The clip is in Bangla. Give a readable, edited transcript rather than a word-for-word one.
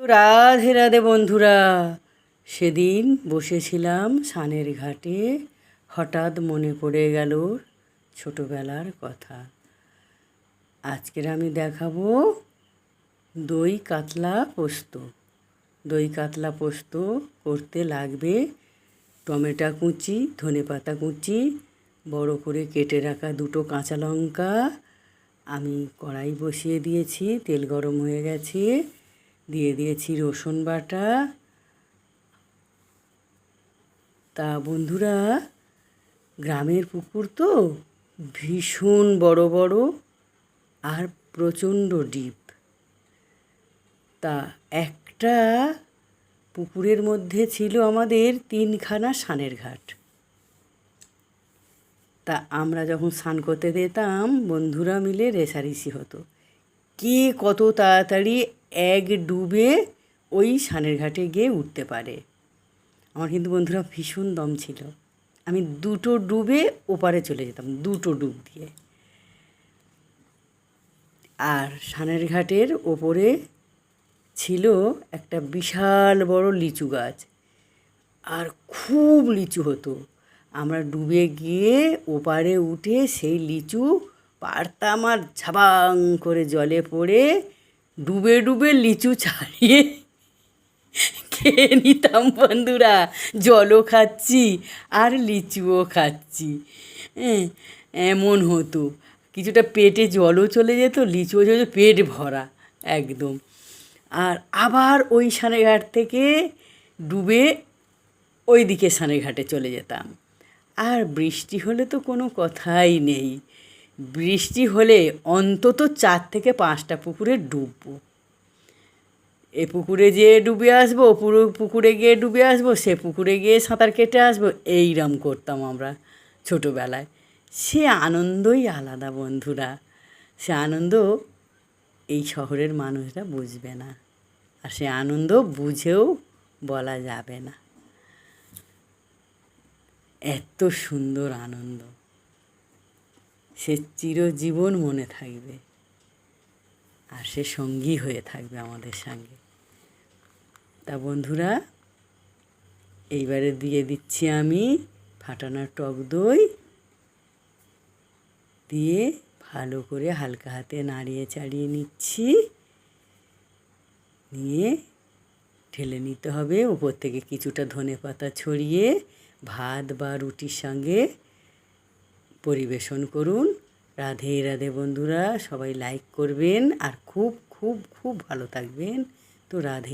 রাধে রাধে বন্ধুরা, সেদিন বসেছিলাম সানের ঘাটে, হঠাৎ মনে পড়ে গেল ছোটোবেলার কথা। আজকের আমি দেখাবো দই কাতলা পোস্ত। দই কাতলা পোস্ত করতে লাগবে টমেটো কুচি, ধনেপাতা কুচি, বড় করে কেটে রাখা 2টো কাঁচা লঙ্কা। আমি কড়াই বসিয়ে দিয়েছি, তেল গরম হয়ে গেছে, দিয়ে দিয়েছি রসুন বাটা। তা বন্ধুরা, গ্রামের পুকুর তো ভীষণ বড় বড় আর প্রচণ্ড ডিপ। তা একটা পুকুরের মধ্যে ছিল আমাদের 3খানা স্নানের ঘাট। তা আমরা যখন স্নান করতে যেতাম বন্ধুরা মিলে রেষারেষি হতো, কে কত তাড়াতাড়ি এক ডুবে ওই স্নানের ঘাটে গিয়ে উঠতে পারে। আমার কিন্তু বন্ধুরা ভীষণ দম ছিল, আমি 2টো ডুবে ওপারে চলে যেতাম, 2টো ডুব দিয়ে। আর স্নানের ঘাটের ওপরে ছিল একটা বিশাল বড় লিচু গাছ, আর খুব লিচু হতো। আমরা ডুবে গিয়ে ওপারে উঠে সেই লিচু পারতাম আর ঝাবাং করে জলে পড়ে ডুবে ডুবে লিচু ছাড়িয়ে খেয়ে নিতাম বন্ধুরা। জলও খাচ্ছি আর লিচুও খাচ্ছি। এমন হতো, কিছুটা পেটে জলও চলে যেত, লিচুও চলে যেত, পেট ভরা একদম। আর আবার ওই স্নানেঘাট থেকে ডুবে ওই দিকে স্নানেঘাটে চলে যেতাম। আর বৃষ্টি হলে তো কোনো কথাই নেই, বৃষ্টি হলে অন্তত 4 থেকে 5টা পুকুরে ডুববো। এ পুকুরে যেয়ে ডুবে আসবো, পুকুরে গিয়ে ডুবে আসবো, সে পুকুরে গিয়ে সাঁতার কেটে আসবো, এইরকম করতাম আমরা ছোটোবেলায়। সে আনন্দই আলাদা বন্ধুরা, সে আনন্দ এই শহরের মানুষরা বুঝবে না, আর সে আনন্দ বুঝেও বলা যাবে না। এত সুন্দর আনন্দ, সে চিরজীবন মনে থাকবে, আর সে সঙ্গী হয়ে থাকবে আমাদের সঙ্গে। তা বন্ধুরা, এইবারে দিয়ে দিচ্ছি আমি ফাটানো টক দই, দিয়ে ভালো করে হালকা হাতে নাড়িয়ে চাড়িয়ে নিচ্ছি। নিয়ে ঢেলে নিতে হবে, উপর থেকে কিছুটা ধনেপাতা ছড়িয়ে ভাত বা রুটির সঙ্গে পরিবেশন করুন। রাধে রাধে বন্ধুরা, সবাই লাইক করবেন আর খুব খুব খুব ভালো থাকবেন। তো রাধে।